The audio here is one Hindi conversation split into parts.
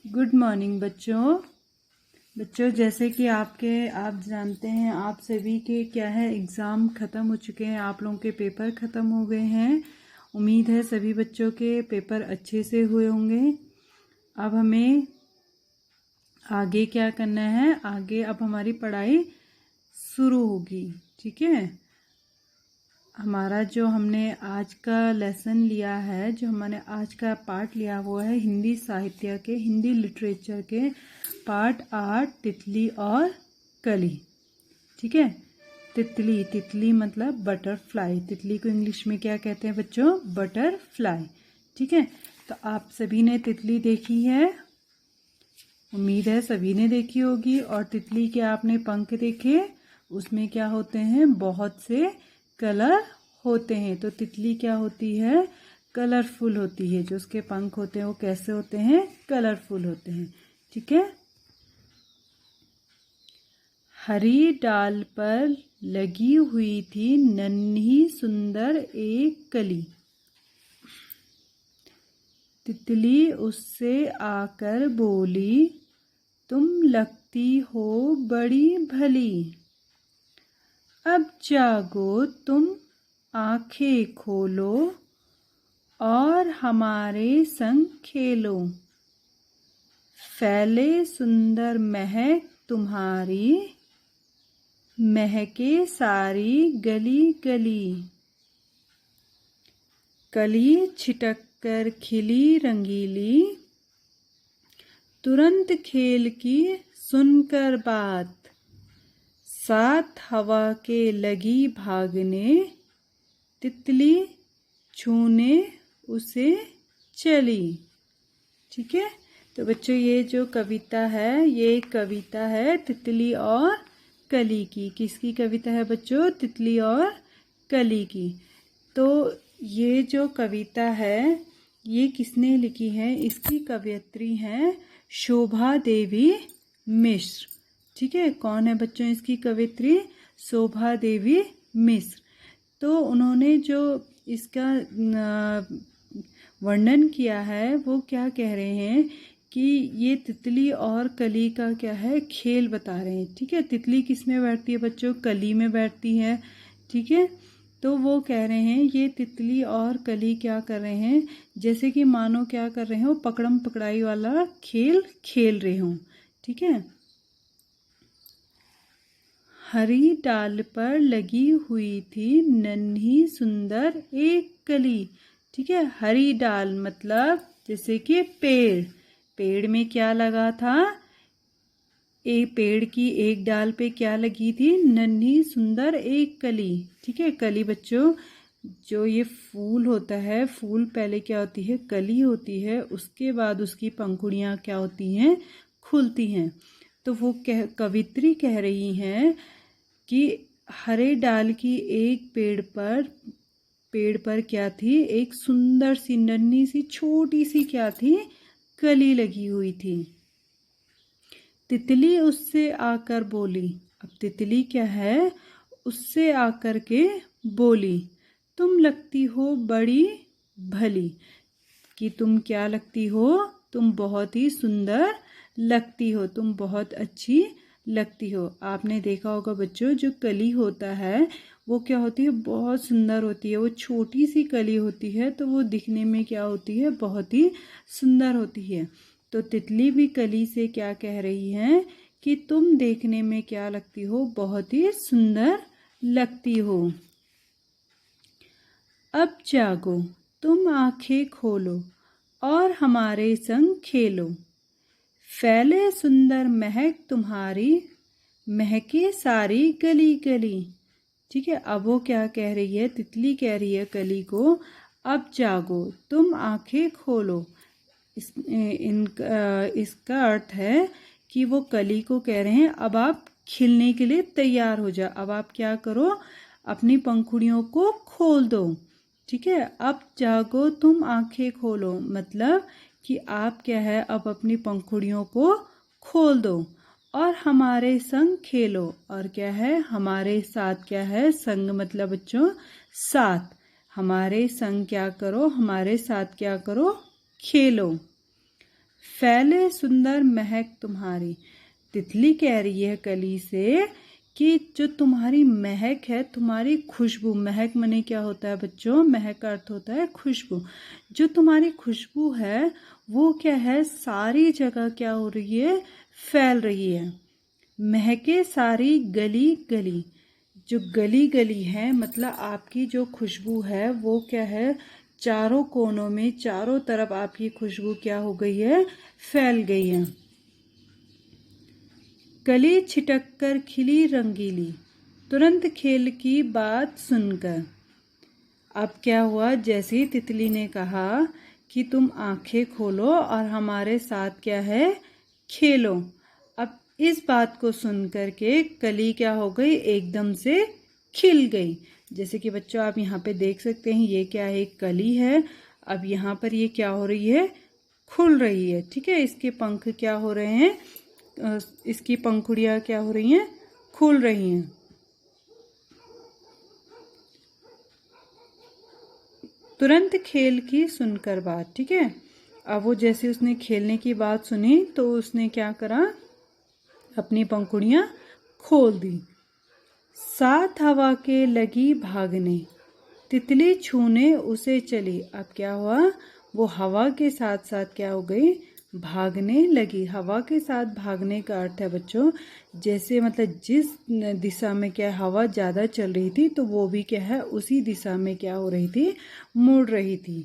गुड मॉर्निंग बच्चों जैसे कि आप जानते हैं, आप सभी के क्या है एग्ज़ाम ख़त्म हो चुके हैं। आप लोगों के पेपर ख़त्म हो गए हैं। उम्मीद है सभी बच्चों के पेपर अच्छे से हुए होंगे। अब हमें आगे क्या करना है, आगे अब हमारी पढ़ाई शुरू होगी। ठीक है, हमारा जो हमने आज का लेसन लिया है, जो हमने आज का पार्ट लिया हुआ है हिंदी साहित्य के, हिंदी लिटरेचर के पार्ट 8 तितली और कली। ठीक है, तितली मतलब बटरफ्लाई। तितली को इंग्लिश में क्या कहते हैं बच्चों? बटरफ्लाई। ठीक है, तो आप सभी ने तितली देखी है, उम्मीद है सभी ने देखी होगी। और तितली के आपने पंख देखे, उसमें क्या होते हैं? बहुत से कलर होते हैं। तो तितली क्या होती है? कलरफुल होती है। जो उसके पंख होते हैं वो कैसे होते हैं? कलरफुल होते हैं। ठीक है, हरी डाल पर लगी हुई थी नन्ही सुंदर एक कली। तितली उससे आकर बोली, तुम लगती हो बड़ी भली। अब जागो तुम, आंखें खोलो और हमारे संग खेलो। फैले सुंदर महक तुम्हारी, महके सारी गली गली। कली छिटक कर खिली रंगीली, तुरंत खेल की सुनकर बात। साथ हवा के लगी भागने, तितली छूने उसे चली। ठीक है, तो बच्चों ये जो कविता है, ये कविता है तितली और कली की। किसकी कविता है बच्चों? तितली और कली की। तो ये जो कविता है ये किसने लिखी है? इसकी कवयित्री हैं शोभा देवी मिश्र। ठीक है, कौन है बच्चों इसकी कवित्री? शोभा देवी मिश्र। तो उन्होंने जो इसका वर्णन किया है वो क्या कह रहे हैं कि ये तितली और कली का क्या है, खेल बता रहे हैं। ठीक है, तितली किस में बैठती है बच्चों? कली में बैठती है। ठीक है, तो वो कह रहे हैं ये तितली और कली क्या कर रहे हैं, जैसे कि मानो क्या कर रहे हैं, वो पकड़म पकड़ाई वाला खेल खेल रहे हों। ठीक है, हरी डाल पर लगी हुई थी नन्ही सुंदर एक कली। ठीक है, हरी डाल मतलब जैसे कि पेड़ में क्या लगा था? एक पेड़ की एक डाल पे क्या लगी थी? नन्ही सुंदर एक कली। ठीक है, कली बच्चों जो ये फूल होता है, फूल पहले क्या होती है? कली होती है, उसके बाद उसकी पंखुड़ियाँ क्या होती हैं? खुलती हैं। तो वो कवित्री कह रही हैं कि हरे डाल की एक पेड़ पर क्या थी? एक सुंदर सी नन्ही सी छोटी सी क्या थी? कली लगी हुई थी। तितली उससे आकर बोली। अब तितली क्या है? उससे आकर के बोली, तुम लगती हो बड़ी भली। कि तुम क्या लगती हो? तुम बहुत ही सुंदर लगती हो, तुम बहुत अच्छी लगती हो। आपने देखा होगा बच्चों, जो कली होता है वो क्या होती है? बहुत सुंदर होती है। वो छोटी सी कली होती है तो वो दिखने में क्या होती है? बहुत ही सुंदर होती है। तो तितली भी कली से क्या कह रही है कि तुम देखने में क्या लगती हो? बहुत ही सुंदर लगती हो। अब जागो तुम, आंखें खोलो और हमारे संग खेलो। फैले सुंदर महक तुम्हारी, महके सारी गली गली। ठीक है, अब वो क्या कह रही है? तितली कह रही है कली को, अब जागो तुम, आंखें खोलो। इसका अर्थ है कि वो कली को कह रहे हैं अब आप खिलने के लिए तैयार हो जाओ। अब आप क्या करो? अपनी पंखुड़ियों को खोल दो। ठीक है, अब जागो तुम, आंखें खोलो मतलब कि आप क्या है, अब अपनी पंखुड़ियों को खोल दो और हमारे संग खेलो। और क्या है? हमारे साथ क्या है? संग मतलब बच्चों साथ। हमारे संग क्या करो? हमारे साथ क्या करो? खेलो। फैले सुंदर महक तुम्हारी। तितली कह रही है कली से कि जो तुम्हारी महक है, तुम्हारी खुशबू, महक माने क्या होता है बच्चों? महक का अर्थ होता है खुशबू। जो तुम्हारी खुशबू है वो क्या है, सारी जगह क्या हो रही है, फैल रही है। महके सारी गली गली। जो गली गली है मतलब आपकी जो खुशबू है वो क्या है, चारों कोनों में, चारों तरफ आपकी खुशबू क्या हो गई है, फैल गई है। कली छिटक कर खिली रंगीली, तुरंत खेल की बात सुनकर। अब क्या हुआ, जैसे ही तितली ने कहा कि तुम आंखें खोलो और हमारे साथ क्या है, खेलो। अब इस बात को सुन कर के कली क्या हो गई, एकदम से खिल गई। जैसे कि बच्चों आप यहाँ पे देख सकते हैं, ये क्या है, एक कली है। अब यहाँ पर ये क्या हो रही है, खुल रही है। ठीक है, इसके पंख क्या हो रहे हैं, इसकी पंखुड़ियाँ क्या हो रही हैं, खुल रही हैं। तुरंत खेल की सुनकर बात। ठीक है, अब वो जैसे उसने खेलने की बात सुनी तो उसने क्या करा, अपनी पंखुड़ियाँ खोल दी। साथ हवा के लगी भागने, तितली छूने उसे चली। अब क्या हुआ, वो हवा के साथ साथ क्या हो गई, भागने लगी। हवा के साथ भागने का अर्थ है बच्चों, जैसे मतलब जिस दिशा में क्या हवा ज़्यादा चल रही थी तो वो भी क्या है, उसी दिशा में क्या हो रही थी, मुड़ रही थी।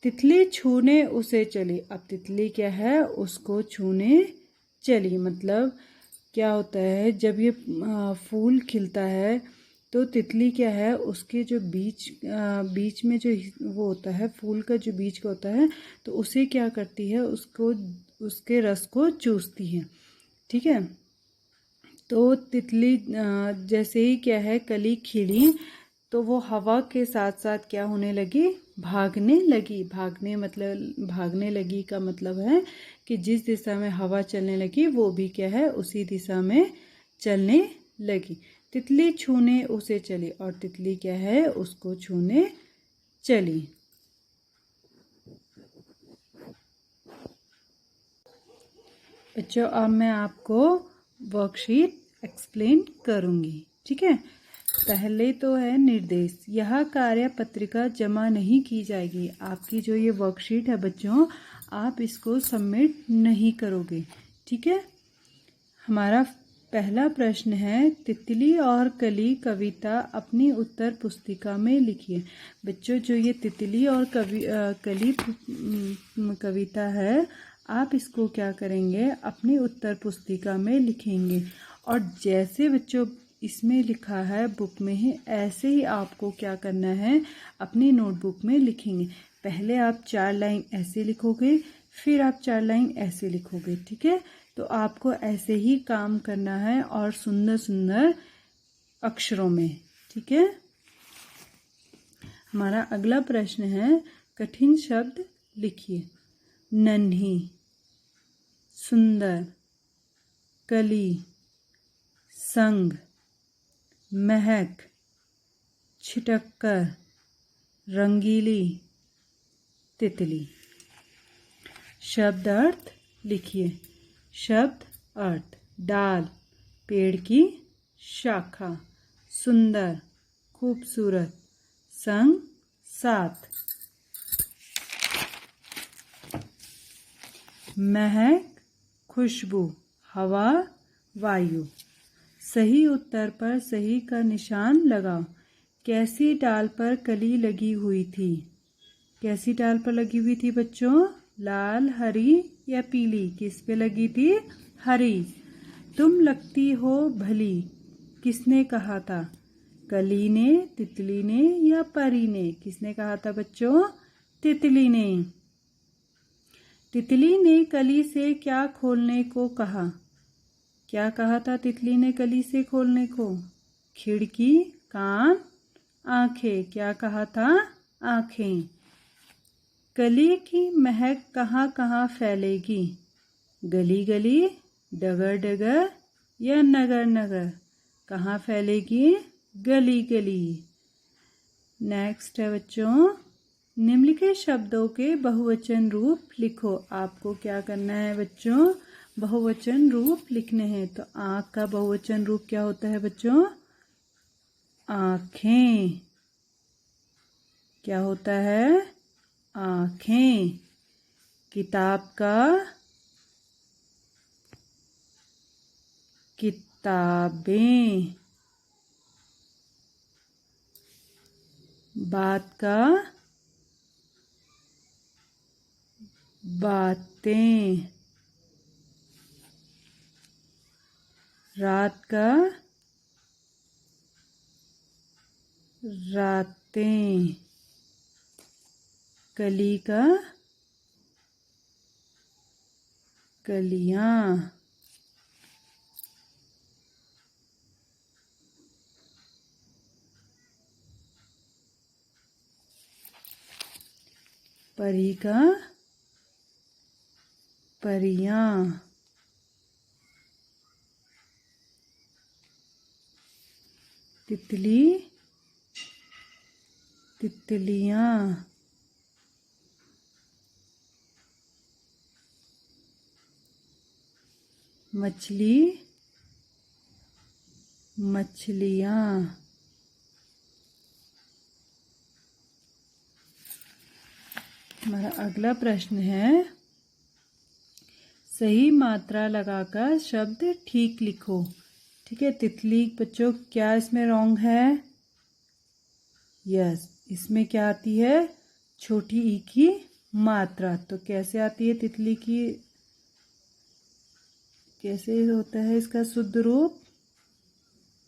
तितली छूने उसे चली। अब तितली क्या है, उसको छूने चली। मतलब क्या होता है, जब ये फूल खिलता है तो तितली क्या है, उसके जो बीच में जो वो होता है, फूल का जो बीच का होता है, तो उसे क्या करती है, उसको, उसके रस को चूसती है। ठीक है, तो तितली जैसे ही क्या है, कली खिली तो वो हवा के साथ साथ क्या होने लगी, भागने लगी। भागने मतलब, भागने लगी का मतलब है कि जिस दिशा में हवा चलने लगी वो भी क्या है, उसी दिशा में चलने लगी। तितली छूने उसे चली, और तितली क्या है, उसको छूने चली। बच्चों अब मैं आपको वर्कशीट एक्सप्लेन करूंगी। ठीक है, पहले तो है निर्देश। यह कार्य पत्रिका जमा नहीं की जाएगी। आपकी जो ये वर्कशीट है बच्चों, आप इसको सबमिट नहीं करोगे। ठीक है, हमारा पहला प्रश्न है, तितली और कली कविता अपनी उत्तर पुस्तिका में लिखिए। बच्चों जो ये तितली और कली कविता है, आप इसको क्या करेंगे, अपनी उत्तर पुस्तिका में लिखेंगे। और जैसे बच्चों इसमें लिखा है बुक में ही, ऐसे ही आपको क्या करना है, अपनी नोटबुक में लिखेंगे। पहले आप 4 लाइन ऐसे लिखोगे, फिर आप 4 लाइन ऐसे लिखोगे। ठीक है, तो आपको ऐसे ही काम करना है, और सुंदर सुंदर अक्षरों में। ठीक है, हमारा अगला प्रश्न है, कठिन शब्द लिखिए। नन्ही, सुंदर, कली, संग, महक, छिटककर, रंगीली, तितली। शब्द अर्थ लिखिए। शब्द अर्थ, डाल, पेड़ की शाखा, सुंदर, खूबसूरत, संग, साथ, महक, खुशबू, हवा, वायु। सही उत्तर पर सही का निशान लगाओ। कैसी डाल पर कली लगी हुई थी? कैसी डाल पर लगी हुई थी बच्चों? लाल, हरी या पीली? किस पे लगी थी? हरी। तुम लगती हो भली, किसने कहा था? कली ने, तितली ने या परी ने? किसने कहा था बच्चों? तितली ने। तितली ने कली से क्या खोलने को कहा? क्या कहा था तितली ने कली से खोलने को? खिड़की, कान, आंखें। क्या कहा था? आंखें। कली की महक कहाँ कहाँ फैलेगी? गली गली, डगर डगर या नगर नगर? कहाँ फैलेगी? गली गली। नेक्स्ट है बच्चों, निम्नलिखित शब्दों के बहुवचन रूप लिखो। आपको क्या करना है बच्चों, बहुवचन रूप लिखने हैं। तो आँख का बहुवचन रूप क्या होता है बच्चों, आँखें। क्या होता है, आँखें। किताब का, किताबें। बात का, बातें। रात का, रातें। कली का, कलियां। परी का, परियां। तितली, तितलियां। मछली, मछलियां। हमारा अगला प्रश्न है, सही मात्रा लगाकर शब्द ठीक लिखो। ठीक है, तितली बच्चों क्या इसमें रॉन्ग है, यस, इसमें क्या आती है, छोटी ई की मात्रा। तो कैसे आती है तितली की, कैसे होता है इसका शुद्ध रूप,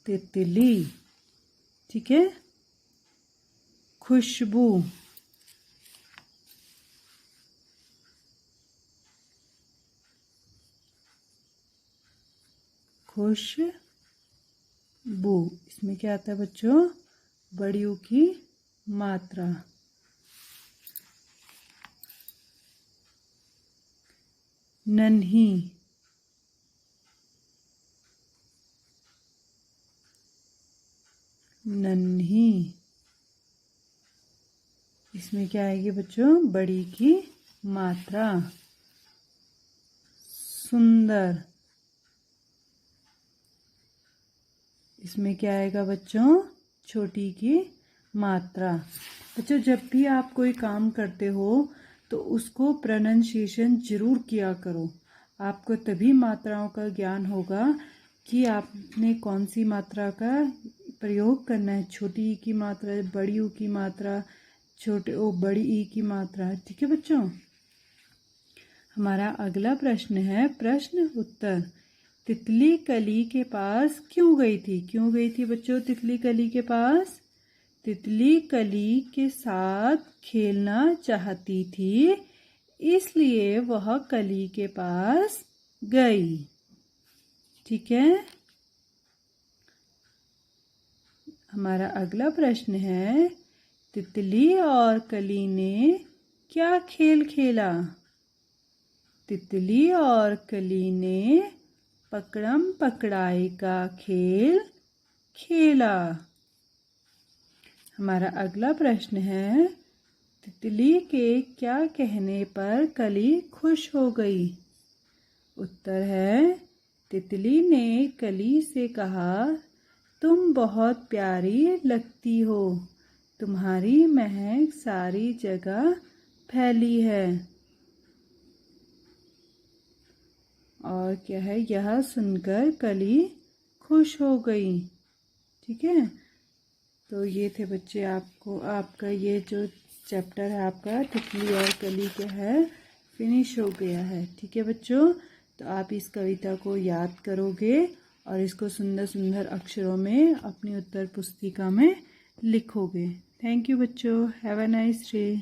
तितली। ठीक है। खुशबू, खुशबू, इसमें क्या आता है बच्चों, बड़ी ऊ की मात्रा। नन्ही, नन्ही, इसमें क्या आएगी बच्चों, बड़ी की मात्रा। सुंदर, इसमें क्या आएगा बच्चों, छोटी की मात्रा। बच्चों जब भी आप कोई काम करते हो तो उसको प्रोनाउंसिएशन जरूर किया करो। आपको तभी मात्राओं का ज्ञान होगा कि आपने कौन सी मात्रा का प्रयोग करना है। छोटी ई की मात्रा, बड़ी ऊ की मात्रा, बड़ी ई की मात्रा। ठीक है बच्चों। हमारा अगला प्रश्न है प्रश्न उत्तर। तितली कली के पास क्यों गई थी, क्यों गई थी बच्चों तितली कली के पास, तितली कली के साथ खेलना चाहती थी, इसलिए वह कली के पास गई। ठीक है। हमारा अगला प्रश्न है, तितली और कली ने क्या खेल खेला, तितली और कली ने पकड़म पकड़ाई का खेल खेला। हमारा अगला प्रश्न है, तितली के क्या कहने पर कली खुश हो गई। उत्तर है, तितली ने कली से कहा, तुम बहुत प्यारी लगती हो, तुम्हारी महक सारी जगह फैली है। और क्या है, यह सुनकर कली खुश हो गई। ठीक है। तो ये थे बच्चे आपका ये जो चैप्टर है आपका तितली और कली का है, फिनिश हो गया है। ठीक है बच्चों। तो आप इस कविता को याद करोगे और इसको सुंदर सुंदर अक्षरों में अपनी उत्तर पुस्तिका में लिखोगे। थैंक यू बच्चों। Have a nice day.